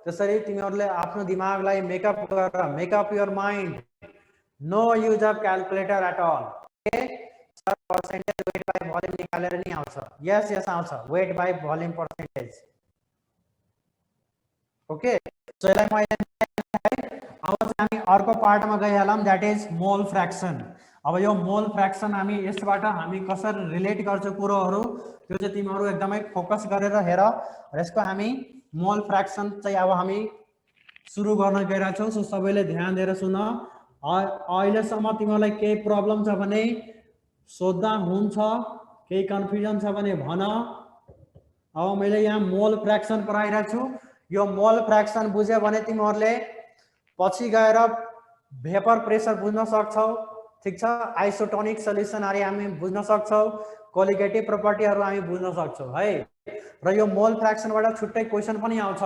त्यसरी तिमीहरुले आफ्नो दिमागलाई मेकअप गरेर make up your mind, no use of calculator at all. Okay, sir percentage weight by volume निकालेर नि आउँछ। यस यस आउँछ, weight by volume percentage. Okay, so यसलाई मैले अब हामी अर्को पार्टमा गइहालौं, दैट इज मोल फ्र्याक्सन। अब यो मोल फ्र्याक्सन हामी यसबाट हामी कसरी रिलेट गर्छौं कुरोहरु, त्यो चाहिँ तिमीहरु एकदमै फोकस गरेर हेर। यसको हामी मोल फ्र्याक्सन चाहिँ अब हामी सुरु गर्न गइरहेछौं। सो सबैले ध्यान दिएर सुन। अहिलेसम्म तिमीहरुलाई केही प्रब्लम छ भने सोध्दा हुन्छ, केही कन्फ्युजन छ भने भन। अब मैले यहाँ मोल फ्र्याक्सन पढाइरहेको छु। यो मोल फ्र्याक्सन बुझ्यो भने तिमीहरुले पछि गएर भेपर प्रेसर बुझ्न सक्छौ। ठीक छ, आइसोटोनिक सोल्युसनहरु हामी बुझ्न सक्छौ, कोलिगेटिभ प्रोपर्टीहरु हामी बुझ्न सक्छौ है। र यो मोल फ्र्याक्सनबाट छुट्टै क्वेशन पनि आउँछ,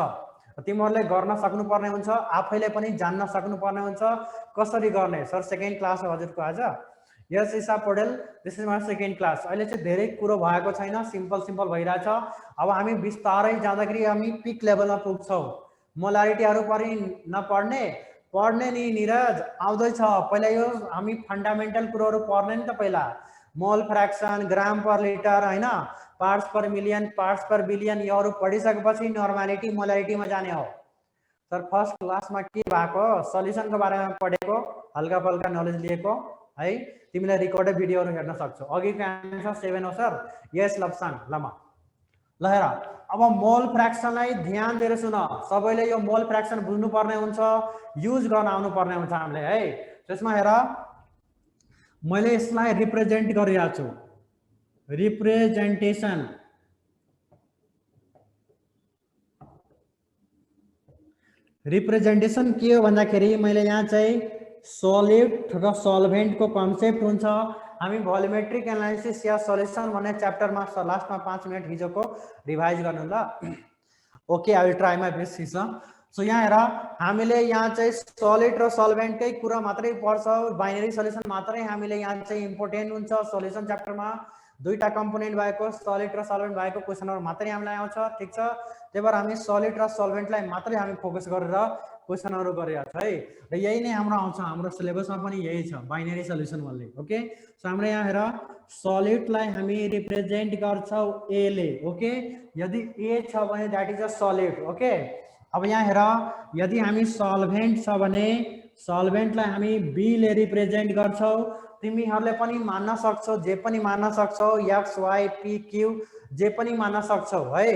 तिमीहरुले गर्न सक्नुपर्ने हुन्छ, आफैले पनि जान्न सक्नुपर्ने हुन्छ कसरी गर्ने। सर सेकेन्ड क्लास हो हजुरको आज। Yes Isha Paudel, this is my second class. अहिले चाहिँ धेरै कुरो भएको छैन, सिम्पल सिम्पल भइरहेछ। अब हामी बिस्तारै जाँदाखेरि हामी पिक लेभलमा पुग्छौं। मोलारिटीहरु पनि नपढ्ने, पढ्ने नि निरज आउँदैछ। पहिला यो हामी फन्डामेन्टल कुरोहरु पढ्ने नि त पहिला। मोल फ्र्याक्सन, ग्राम पर लिटर हैन, पार्ट्स पर मिलियन, पार्ट्स पर बिलियन, योहरु पढिसकेपछि नर्मालिटी मोलारिटीमा जाने हो। सर फर्स्ट क्लासमा के भएको, सल्युसनको बारेमा पढेको, हल्का फल्का नलेज लिएको है। तिमीले रिकर्डेड भिडियोहरु हेर्न सक्छौ। अघिको आन्सर 7 हो सर। यस लप्साङ लमा। ल हेर, अब मोल फ्र्याक्सनलाई ध्यान दिएर सुन। सबैले यो मोल फ्र्याक्सन बुझ्नु पर्ने हुन्छ, युज गर्न आउनु पर्ने हुन्छ हामीले है। त्यसमा हेर, मैले यसलाई रिप्रेजेन्ट गरिरहेको छु। रिप्रेजेन्टेसन, रिप्रेजेन्टेसन के हो भन्दाखेरि मैले यहाँ चाहिँ सोलिड र सल्भेन्ट को कन्सेप्ट हुन्छ। हामी भोल्युमेट्रिक एनालाइसिस या सोल्युसन भन्ने च्याप्टरमा लास्टमा 5 मिनेट हिजोको रिभाइज गर्नु ल। Okay, I will try my best his. So यहाँ हेर, हामीले यहाँ चाहिँ सोलिड र सल्भेन्टकै कुरा मात्रै पढ्छौं, बाइनरी सोल्युसन मात्रै हामीले यहाँ चाहिँ इम्पोर्टेन्ट हुन्छ सोल्युसन च्याप्टरमा। दुईटा कम्पोनेन्ट भएको सोलिड र सल्भेन्ट भएको क्वेशनहरु मात्रै हामीलाई आउँछ। ठीक छ, त्यही भएर हामी सोलिड र सल्भेन्टलाई मात्रै हामी फोकस गरेर क्वेशनहरु गरिरहेको छ है। र यही नै हाम्रो आउँछ, हाम्रो सिलेबसमा पनि यही छ, बाइनरी सोल्युसन भन्ने। ओके, सो हाम्रो यहाँ हेर, सोलिडलाई हामी रिप्रेजेन्ट गर्छौं ए ले। ओके, यदि ए छ भने that is a solid. Okay, अब यहाँ हेर, यदि हामी सल्भेन्ट छ भने सल्भेन्टलाई हामी बी ले रिप्रेजेन्ट गर्छौं। तिमीहरुले पनि मान्न सक्छौ, जे पनि मान्न सक्छौ, एक्स वाई पी क्यू जे पनि मान्न सक्छौ है।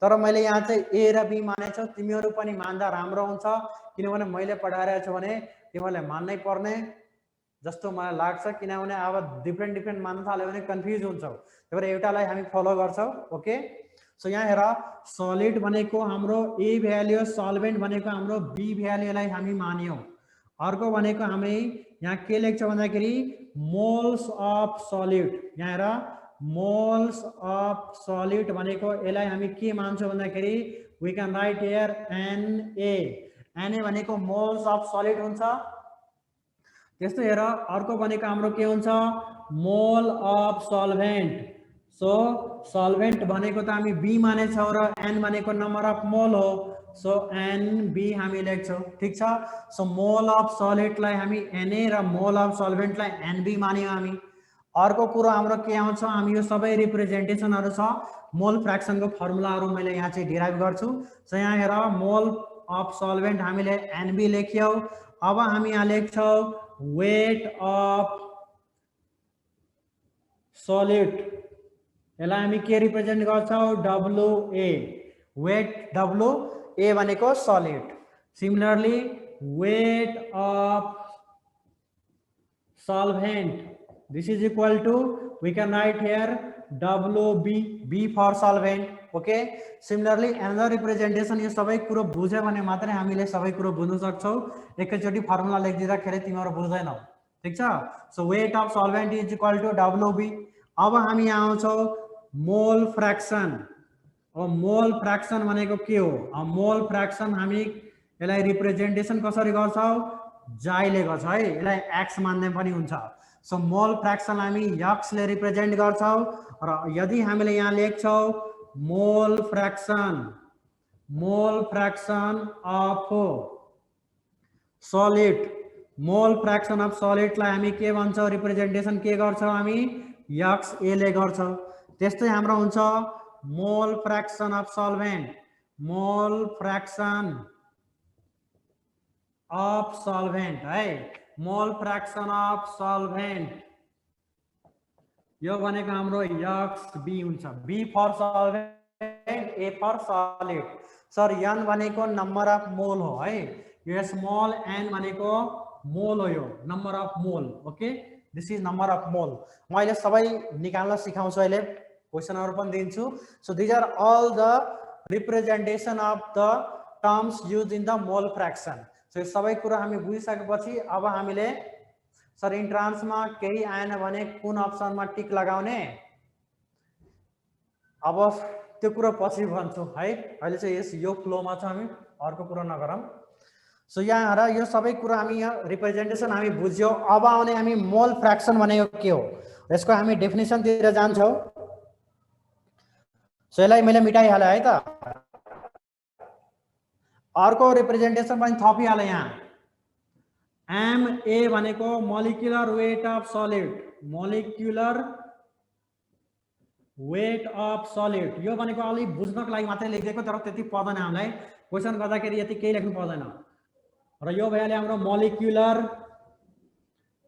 तर मैले यहाँ चाहिँ ए र बी मानेछु, तिमीहरु पनि मान्दा राम्रो हुन्छ, किनभने मैले पढाइरहेको छु भने तिमीहरुले मान्नै पर्ने जस्तो मलाई लाग्छ। किनभने अब डिफरेन्ट डिफरेन्ट मान्न थाल्यो भने कन्फ्युज हुन्छौ, त्यही भएर एउटालाई हामी फलो गर्छौ। ओके, सो यहाँ हेर, सोलिड भनेको हाम्रो ए भ्यालु, सल्भेन्ट भनेको हाम्रो बी भ्यालुलाई हामी मान्यौ। अर्को भनेको हामी यहाँ के लेख्छौं भन्दाखेरि मोल्स अफ सलिड। यहाँ हेर, मोल्स अफ सलिड भनेको यसलाई हामी के मान्छौं भन्दाखेरि we can write here Na। Na भनेको मोल्स अफ सलिड हुन्छ। त्यस्तै हेर, अर्को भनेको हाम्रो के हुन्छ, मोल अफ सल्भेन्ट। सो सल्भेन्ट भनेको त हामी बी मानेछौं र एन भनेको नम्बर अफ मोल हो। सो एन बी हामी लेख्छौं। ठीक छ, सो मोल अफ सलिडलाई हामी Na र मोल अफ सल्भेन्टलाई एनबी मान्यौ हामी। अर्को कुरो हाम्रो के आउँछ, हामी यो सबै रिप्रेजेन्टेसनहरु छ, मोल फ्र्याक्सनको फर्मुलाहरु मैले यहाँ चाहिँ डिराइभ गर्छु। सो यहाँ हेर, मोल अफ सल्भेन्ट हामीले एनबी लेख्यौ। अब हामी यहाँ लेख्छौं वेट अफ सलिड, यसलाई हामी के रिप्रेजेन्ट गर्छौं, WA। वेट WA भनेको solid. Similarly weight of solvent, this is equal to, we can write here WB, B for solvent. Okay, similarly another representation, यो सबै कुरो बुझ्यो भने मात्रै हामीले सबै कुरो बुझ्न सक्छौ। एकैचोटी फर्मुला लेखिदिँदाखेरि तिमीहरु बुझ्दैनौ। ठीक छ, so weight of solvent is equal to WB। अब हामी यहाँ आउँछौ मोल फ्र्याक्सन। अब मोल फ्र्याक्सन भनेको के हो, मोल फ्र्याक्सन हामी यसलाई रिप्रेजेन्टेसन कसरी गर्छौ, जाइले गर्छ है, यसलाई एक्स मान्ने पनि हुन्छ। सो मोल फ्र्याक्सन हामी एक्स ले रिप्रेजेन्ट गर्छौ। र यदि हामीले यहाँ लेख्छौ mole fraction, mole fraction of solid, mole fraction of सॉलिडलाई हामी के भन्छौँ, रिप्रेजेन्टेसन के गर्छौँ हामी, यक्स ए ले गर्छौँ। त्यस्तै हाम्रो हुन्छ mole fraction of solvent, mole fraction of solvent है, मोल फ्रैक्शन अफ सल्भेन्ट यो भनेको हाम्रो यक्स बी हुन्छ। B for solvent, A for solid. Sir N भनेको नम्बर अफ मोल हो है, यो स्मॉल एन भनेको मोल हो, यो नम्बर अफ मोल। Okay, this is number of मोल। म अहिले सबै निकाल्न सिकाउँछु, अहिले क्वेसनहरु पनि दिन्छु। So these are all the representation of the terms used in the mole fraction. सो यो सबै कुरा हामी बुझिसकेपछि अब हामीले सर इन्ट्रान्स में केही आएन भने कुन अप्सन में टिक लगाउने, अब त्यो कुरा पछि भन्छु है, अहिले चाहिँ यस यो फ्लो में छ, हामी अर्को कुरा नगरौँ। सो यहाँ हेर, यो सबै कुरा हामी यहाँ रिप्रेजेन्टेसन हामी बुझ्यौ। अब आउने हामी मोल फ्रैक्शन भनेको के हो, यसको हामी डेफिनेसन तिर जान्छौँ। सो यसलाई मैले मिटाइहालेँ है त, अर्को रिप्रेजेन्टेसन पनि थपिहालेँ यहाँ। एम ए भनेको molecular weight of solid, molecular weight of solid, यो भनेको अलि बुझ्नको लागि मात्रै लेखिदिएको, तर त्यति पर्दैन हामीलाई, क्वेसन गर्दाखेरि यति केही लेख्नु पर्दैन। र यो भइहाल्यो हाम्रो molecular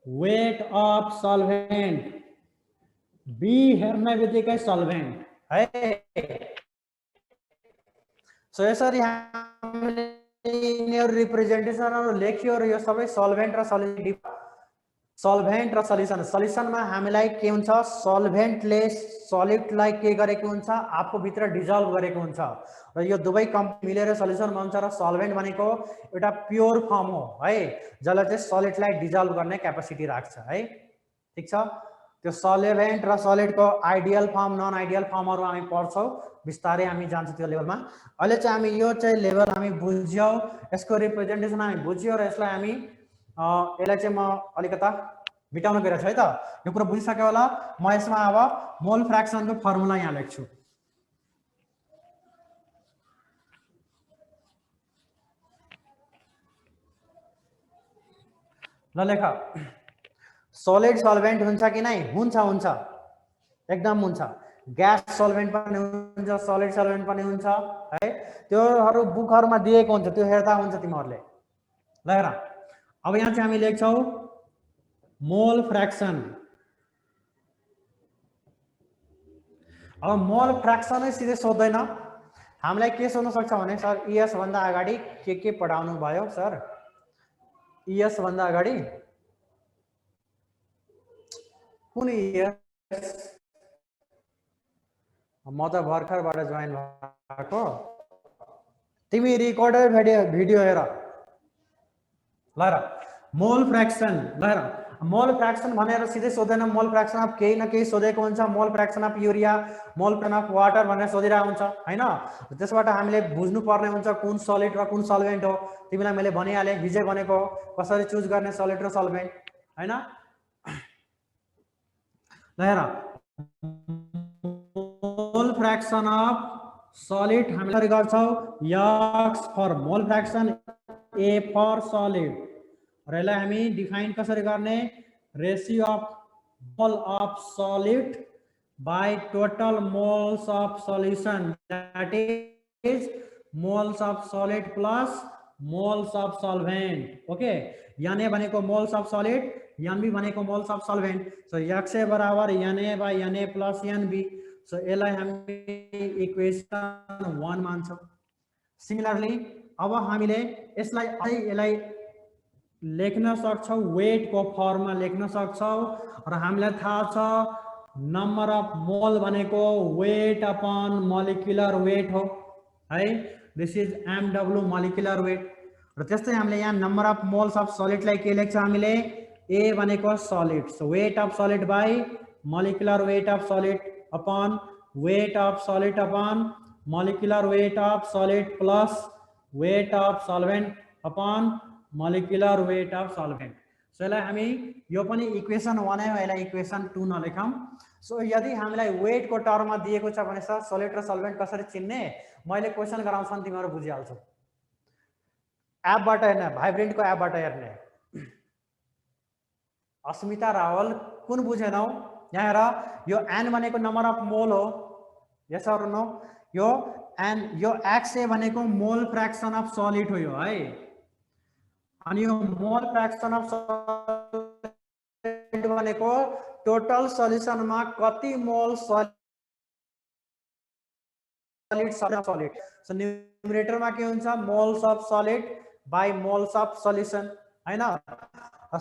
weight of solvent, B हेर्ने बित्तिकै सल्भेन्ट है। सो यसरी हामीले रिप्रेजेन्टेसनहरु लेख्यो र यो सबै सल्भेन्ट र सलिड, सल्भेन्ट र सल्युसन, सल्युसनमा हामीलाई के हुन्छ, सल्भेन्टले सलिडलाई के गरेको हुन्छ, आफू भित्र डिजल्भ गरेको हुन्छ र यो दुवै कम्पोनेन्ट मिलेर सल्युसन बन्छ र सल्भेन्ट भनेको एउटा प्योर फर्म हो है, जसले चाहिँ सलिडलाई डिजल्भ गर्ने क्यापेसिटी राख्छ है। ठीक छ, त्यो सल्भेन्ट र सलिडको आइडियल फर्म, नन आइडियल फर्महरु हामी पढ्छौँ, बिस्तारै हामी जान्छौँ त्यो लेभलमा। अहिले चाहिँ हामी यो चाहिँ लेभल हामी बुझ्यौँ, यसको रिप्रेजेन्टेसन हामी बुझ्यौँ र यसलाई हामी यसलाई चाहिँ म अलिकता मिटाउन गइरहेको छु है त। यो कुरा बुझिसक्यो होला। म यसमा अब मोल फ्र्याक्सनको फर्मुला यहाँ लेख्छु। ल लेख, सलिड सल्भेन्ट हुन्छ कि नै? हुन्छ, हुन्छ, एकदम हुन्छ। ग्यास सल्भेन्ट पनि हुन्छ, सलिड सल्भेन्ट पनि हुन्छ है, त्योहरू बुकहरुमा दिएको हुन्छ, त्यो हेर्दा हुन्छ तिमीहरूले। ल हेर, अब यहाँ चाहिँ हामी लेख्छौँ मोल फ्र्याक्सन। अब मोल फ्र्याक्सनै सिधै सोध्दैन, हामीलाई के सोध्न सक्छ भने सर इएस भन्दा अगाडि के पढाउनु भयो सर, इएस भन्दा अगाडि कुन इएस? म त भर्खरबाट जोइन भएको, तिमी रिकर्डेड भिडियो हेर। ल हेर, मोल फ्र्याक्सन, ल हेर, मोल फ्र्याक्सन भनेर सिधै सोध्दैन, मोल फ्र्याक्सन अफ केही न केही सोधेको हुन्छ, मोल फ्र्याक्सन अफ युरिया, मोल फ्र्याक्सन अफ वाटर भनेर सोधिरहेको हुन्छ हैन। त्यसबाट हामीले बुझ्नु पर्ने हुन्छ कुन सलिड र कुन सल्भेन्ट हो। तिमीलाई मैले भनिहालेँ, हिजै भनेको कसरी चुज गर्ने सलिड र सल्भेन्ट हैन। ल हेर, मोल फ्र्याक्सन अफ सलिड हामीले गर्छौँ x for mole fraction, A for solid, र यसलाई हामी डिफाइन कसरी गर्ने, ratio of mole of solid by total moles of solution, that is moles of solid plus moles of solvent. Okay, NA भनेको moles of solid, NB भनेको moles of solvent. So x A बराबर NA by NA plus NB. So यसलाई हामी equation 1 मान्छौँ। Similarly अब हामीले यसलाई लेख्न सक्छौँ, वेट को फर्ममा लेख्न सक्छौँ, र हामीलाई थाहा छ नम्बर अफ मोल भनेको वेट अपन मोलिकुलर वेट हो है, this is MW molecular weight. र त्यस्तै हामीले यहाँ नम्बर अफ मोल्स अफ सलिडलाई के लेख्छ हामीले, ए भनेको solid, so weight of solid by molecular weight of solid upon weight of solid upon molecular weight of solid plus weight of solvent upon molecular weight of solvent. So यसलाई हामी यो पनि equation 1 है, यसलाई equation 2 नलेखौं। So यदि हामीलाई weight को टर्ममा दिएको छ भने सर सोलिड र सल्भेन्ट कसरी चिन्ने, मैले क्वेसन गराउँछु नि तिमीहरु बुझिहाल्छौ। एपबाट हेर्ने, भाइब्रेन्ट को एपबाट हेर्ने। अस्मिता रावल कुन बुझेनौ? यहाँ हेर, यो n भनेको नम्बर अफ मोल हो, यस अर नो? यो n, यो xa भनेको मोल फ्र्याक्सन अफ सलिड हो यो है। अनि यो मोल फ्र्याक्सन अफ सलिड भनेको टोटल सल्युसनमा कति मोल सलिड सलिड। सो न्युमरेटरमा के हुन्छ? Moles of solid by moles of solution हैन।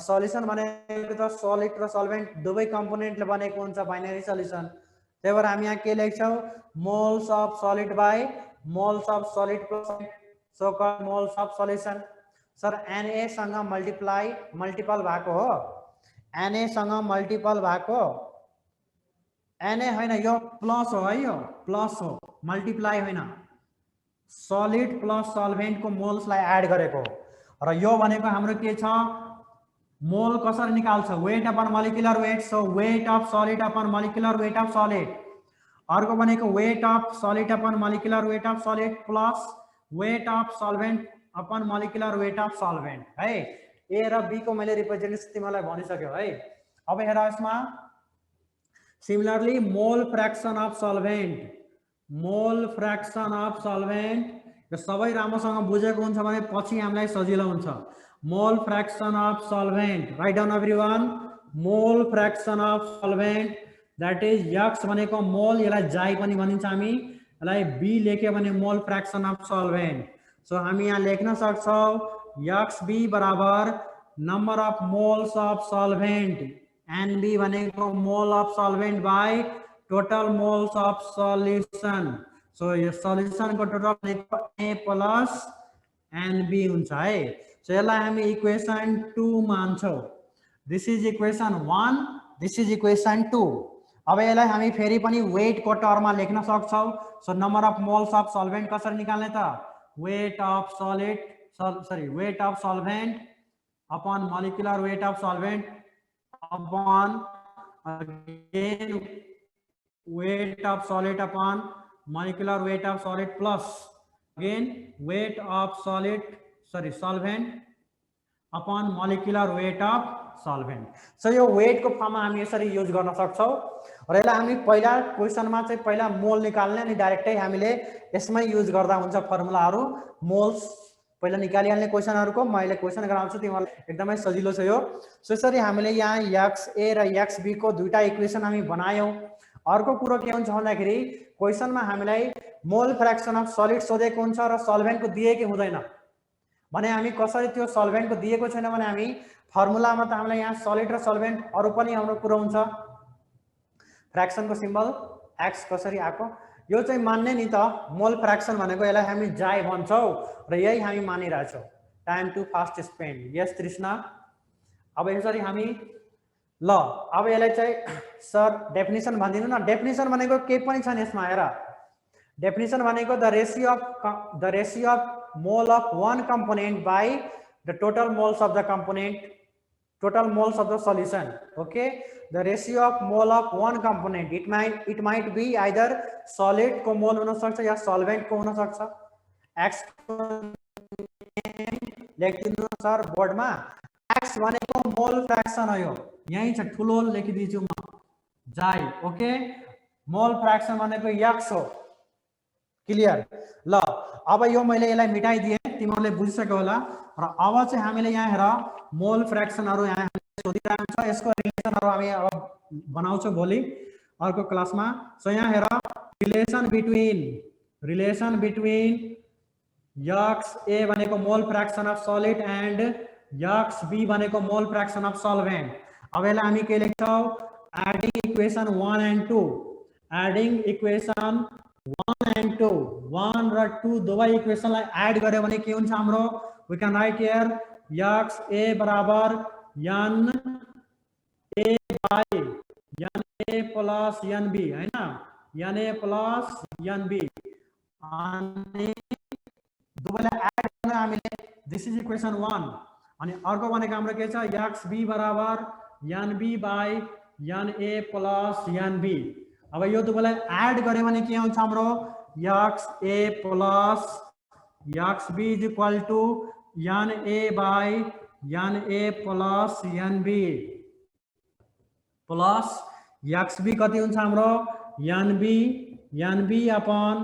सल्युसन भनेको त सलिड र सल्भेन्ट दुवै कम्पोनेन्टले बनेको हुन्छ, बाइनरी सल्युसन। त्यही भएर हामी यहाँ के लेख्छौं? Moles of solid by moles of solid plus so called moles of solution. Sir Na सँग मल्टिपल भएको हो, Na सँग मल्टिपल भएको, Na हैन यो प्लस हो है, यो प्लस हो, मल्टिप्लाई हैन। सलिड प्लस सल्भेन्ट को मोल्सलाई एड गरेको र यो भनेको हाम्रो के छ? मोल कसरी निकाल्छ? Weight upon molecular weight. So weight of solid upon molecular weight of solid. अर्को भनेको weight of solid upon molecular weight of solid plus weight of solvent upon molecular weight of solvent है। A र be को मैले representation तिमीलाई भनिसक्यो है। अब हेर यसमा सिमिलरली मोल फ्र्याक्सन अफ सल्भेन्ट, मोल फ्र्याक्सन अफ सल्भेन्ट यो सबै राम्रोसँग बुझेको हुन्छ भने पछि हामीलाई सजिलो हुन्छ। Mole fraction of solvent, right down everyone. Mole fraction of solvent that is x भनेको मोल, यसलाई जाई पनि भनिन्छ हामी, यसलाई b लेख्यो भने मोल फ्र्याक्सन अफ सल्भेन्ट। सो हामी यहाँ लेख्न सक्छौं xb बराबर number of moles of solvent, nb भनेको mole of solvent by total moles of solution. So यो सल्युसन को टोटल भनेको a प्लस nb हुन्छ है। सो यसलाई हामी इक्वेसन 2 मान्छौं। This is equation 1, this is equation 2। अब यसलाई हामी फेरि पनि वेट को टर्ममा लेख्न सक्छौं। So number of moles of solvent कसरी निकाल्ने त? Weight of solid sorry weight of solvent upon molecular weight of solvent upon again weight of solid upon molecular weight of solid plus again weight of solvent upon molecular weight of solvent। So यो weight को फर्ममा हामी यसरी use गर्न सक्छौं र यसलाई हामी पहिला क्वेशनमा चाहिँ पहिला मोल निकाल्ने अनि डाइरेक्टै हामीले यसमै युज गर्दा हुन्छ फर्मुलाहरु। मोल्स पहिला निकालिहाल्ने क्वेशनहरुको मैले क्वेशन गराउँछु, तिमीहरुलाई एकदमै सजिलो छ यो। सो यसरी हामीले यहाँ xa र xb को दुईटा इक्वेसन हामी बनायौं। अर्को कुरो के हुन्छ भन्दाखेरि क्वेशनमा हामीलाई मोल फ्र्याक्सन अफ सलिड सोधेको हुन्छ र सल्भेन्ट को दिएकै हुँदैन भने हामी कसरी त्यो सल्भेन्ट को दिएको छैन भने हामी फर्मुलामा त हामीलाई यहाँ सलिड र सल्भेन्ट अरु पनि हाम्रो कुरो हुन्छ। फ्र्याक्सन को सिम्बल x कसरी आको यो चाहिँ मान्ने नि त। मोल फ्र्याक्सन भनेको यसलाई हामी जाई भन्छौं र यही हामी मानिरहेछौं। Time to fast spend. Yes Trishna. अब यसरी हामी ल अब यसलाई चाहिँ सर डेफिनेसन भनिदिनु न। डेफिनेसन भनेको के पनि छैन यसमा। हेर डेफिनेसन भनेको the ratio of mole of one component by the total moles of the component, total moles of the solution. Okay, the ratio of mole of one component it might be either solid को mole हुन सक्छ या solvent को हुन सक्छ। X लेखिदिनु sir बोर्डमा। X भनेको मोल फ्र्याक्सन हो, यो यही छ ठुलो लेखिदिन्छु म जाई। ओके, मोल फ्र्याक्सन भनेको x हो। क्लियर। ल अब यो मैले यसलाई मिटाइदिए, तिमीहरुले बुझिसक्यो होला। र अब चाहिँ हामीले यहाँ हेर मोल फ्र्याक्सनहरु यहाँ सोधिरहेको छ, यसको रिलेसनहरु हामी अब बनाउँछौं भोलि अर्को क्लासमा। सो यहाँ हेर रिलेसन बिट्विन xa भनेको मोल fraction of solid and xb भनेको मोल फ्र्याक्सन अफ सल्भेन्ट। अब यसलाई हामी के लेख्छौं? Adding equation 1 and 2। Adding equation 1 and 2, 1 र 2 दुवै इक्वेसनलाई एड गर्यो भने के हुन्छ हाम्रो? We can write here xa बराबर n a बाइ na प्लस nb हैन, na प्लस nb। अनि दुवैलाई एड गर्न हामीले दिस इज इक्वेसन 1 अनि अर्को भनेको हाम्रो के छ xb बराबर nb by na plus nb। अब यो दुवैलाई एड गर्यो भने के आउँछ हाम्रो xa plus xb is equal to na by na plus nb plus xb कति हुन्छ हाम्रो nb upon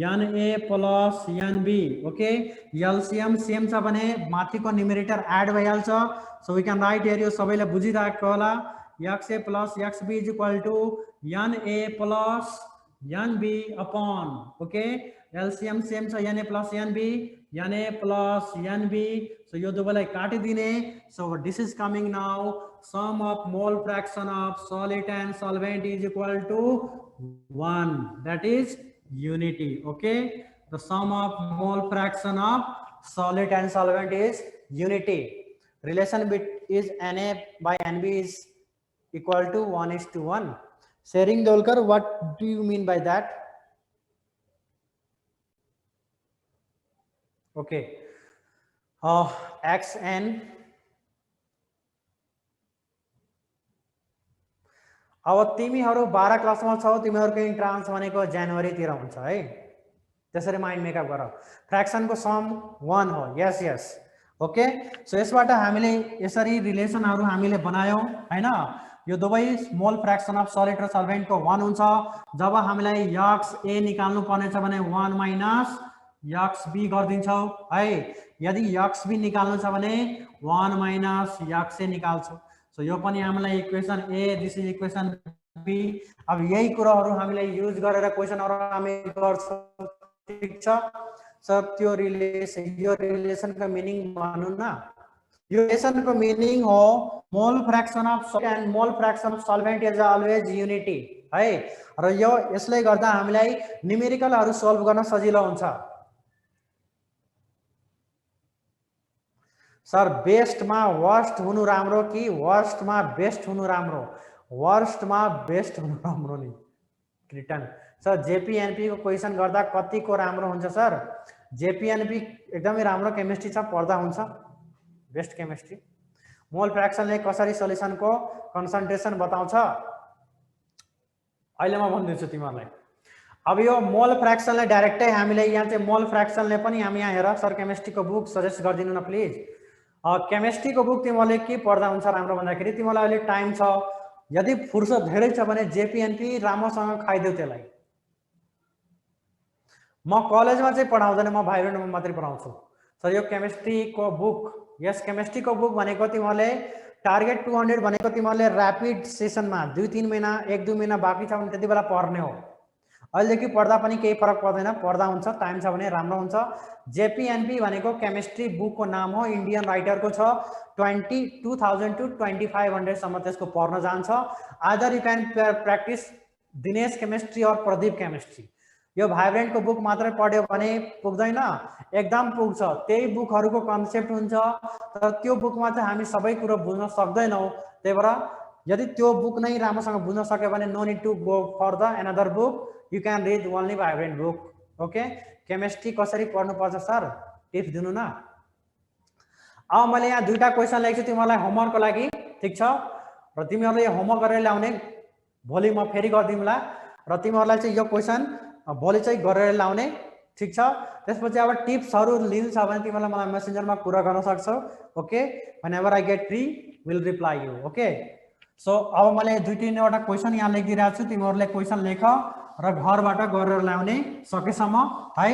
na plus nb। Okay LCM same छ भने माथिको न्यूमरेटर एड भइहाल्छ। So we can write here यो सबैले बुझिराखेको होला xa plus xb is equal to na plus nb upon okay LCM same छ na plus nb na plus nb। So यो दुवैलाई काटिदिने। So this is coming now sum of mole fraction of solid and solvent is equal to 1, that is unity। okay, the sum of mole fraction of solid and solvent is unity। relation bit is na by nb is equal to 1:1। sharing Dolkar, what do you mean by that? okay, xn अब तिमीहरु 12 क्लासमा छौ, तिमीहरुको entrance भनेको जनवरी तिर हुन्छ है। त्यसरी mind makeup गर। Fraction को सम 1 हो। यस यस ओके। सो यसबाट हामीले यसरी रिलेसनहरु हामीले बनायौं हैन। यो दुवै स्मल फ्र्याक्सन अफ सलिड र सल्भेन्ट को 1 हुन्छ। जब हामीलाई xa निकाल्नु पर्ने छ भने 1 माइनस xb गर्दिन्छौ है। यदि xb निकाल्नु छ भने 1 माइनस xa निकाल्छौ। सो यो पनि हामीलाई equation A, this is equation B. अब यही कुराहरु हामीले युज गरेर क्वेशनहरु हामी गर्छौं। ठीक छ सर, त्यो रिलेसन को मिनिङ भन्नु न। यो रिलेसन को मिनिङ हो मोल फ्र्याक्सन अफ सलिड एन्ड मोल fraction of solvent is always unity है। र यो यसले गर्दा हामीलाई न्यूमेरिकलहरु सल्भ गर्न सजिलो हुन्छ। सर बेस्ट मा वर्स्ट हुनु राम्रो कि वर्स्ट मा बेस्ट हुनु राम्रो? वर्स्ट मा बेस्ट हुनु राम्रो नि रिटर्न। सर जेपीएनपी को क्वेशन गर्दा कति को राम्रो हुन्छ सर? जेपीएनपी एकदमै राम्रो केमिस्ट्री छ, पढ्दा हुन्छ बेस्ट केमिस्ट्री। मोल फ्र्याक्सनले कसरी सोल्युसन को कन्सन्ट्रेसन बताउँछ अहिले म भन्दिन्छु तिमीहरुलाई। अब यो मोल फ्र्याक्सनले डाइरेक्टै हामीले यहाँ चाहिँ मोल फ्र्याक्सनले पनि हामी यहाँ हेर सर केमिस्ट्री को बुक सजेस्ट गरिदिनु न प्लिज। केमिस्ट्री को बुक तिमीले के पढ्दा हुन्छ राम्रो भन्दाखेरि तिमीलाई अहिले टाइम छ, यदि फुर्सद धेरै छ भने जेपीएनपी राम्रोसँग खाइदेऊ त्यसलाई। म कलेजमा चाहिँ पढाउँदैन, म भाइब्रेन्टमा मात्रै पढाउँछु। सर यो केमिस्ट्री को बुक, यस केमिस्ट्री को बुक भनेको तिमीले टार्गेट 200 भनेको तिमीले र्यापिड सेसनमा 2-3 महिना 1-2 महिना बाँकी छ भने त्यति बेला पढ्ने हो। अहिलेदेखि पढ्दा पनि केही फरक पर्दैन, पढ्दा हुन्छ, टाइम छ भने राम्रो हुन्छ। जेपीएनपी भनेको केमिस्ट्री बुक को नाम हो, इन्डियन राइटर को छ। 22,000 to 2,500 सम्म त्यसको पढ्न जान्छ। Either you can practice Dinesh chemistry और प्रदीप केमिस्ट्री। यो भाइब्रेन्ट को बुक मात्रै पढ्यो भने पुग्दैन, एकदम पुग्छ। त्यही बुकहरुको कन्सेप्ट हुन्छ, तर त्यो बुकमा चाहिँ हामी सबै कुरा बुझ्न सक्दैनौं। त्यही भएर यदि त्यो बुक नै राम्रोसँग बुझ्न सक्यो भने no need to go for the another book, you can read only Vibrant book. Okay, chemistry कसरी पढ्नु पर्छ सर टिप्स दिनु न। अब मैले यहाँ दुईटा क्वेशन लेखेछु तिमीहरुलाई होमवर्कको लागि, ठीक छ? र तिमीहरुले होमवर्क गरेर ल्याउने, भोलि म फेरि गर्दिमला र तिमीहरुलाई चाहिँ यो क्वेशन भोलि चाहिँ गरेर ल्याउने, ठीक छ? त्यसपछि अब टिप्सहरु लिनु छ भने तिमीहरुले मलाई मेसेन्जरमा कुरा गर्न सक्छौ। Okay, whenever I get free will reply you. Okay, so अब मैले 2-3 वटा क्वेशन यहाँ लेखिदिरहेको छु, तिमीहरुले क्वेशन लेख र घरबाट गरेर ल्याउने सकेसम्म है।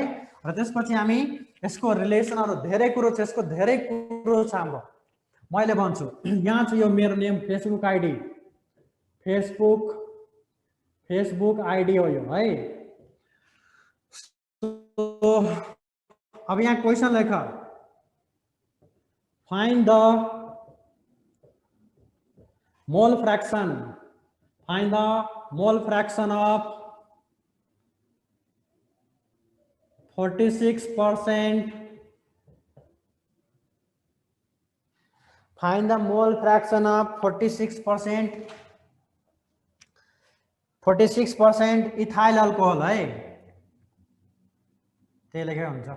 र त्यसपछि हामी यसको रिलेसनहरु धेरै कुरो छ, यसको धेरै कुरो छ हाम्रो। मैले भन्छु यहाँ छ यो मेरो name Facebook ID, Facebook ID हो यो है। तो अब यहाँ क्वेशन लेख, find the mole fraction, find the mole fraction of 46%, find the mole fraction of 46%, 46% ethyl alcohol है, त्यही लेखेको हुन्छ।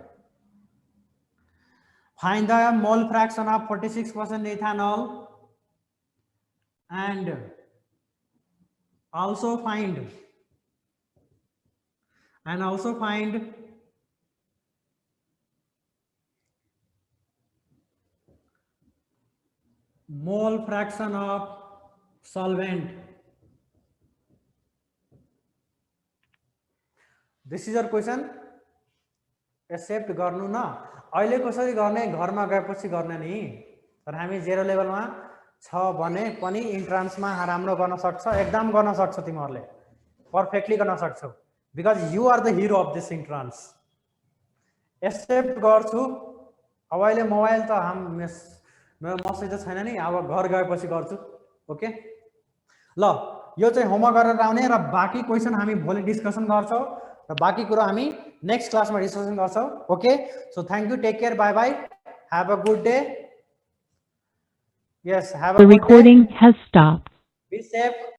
Find the mole fraction of 46% ethanol and also find mole fraction of solvent. This is your question. Accept गर्नु न अहिले कसरी गर्ने घरमा गएपछि गर्ने नि तर हामी 0 लेभलमा छ भने पनि इन्ट्रान्समा राम्रो गर्न सक्छ एकदम गर्न सक्छ तिमीहरुले पर्फेक्टली गर्न सक्छौ because you are the hero of this entrance accept गर्छु अब अहिले मोबाइल त मेरो मसित छैन नि अब घर गएपछि गर्छु ओके ल यो चाहिँ होमवर्क गरेर आउने र बाकी क्वेशन हामी भोलि डिस्कसन गर्छौं र बाकी कुरा हामी नेक्स्ट क्लास में डिस्कसन गर्छौं okay so thank you take care bye bye have a good day yes have a good day The recording has stopped. Be safe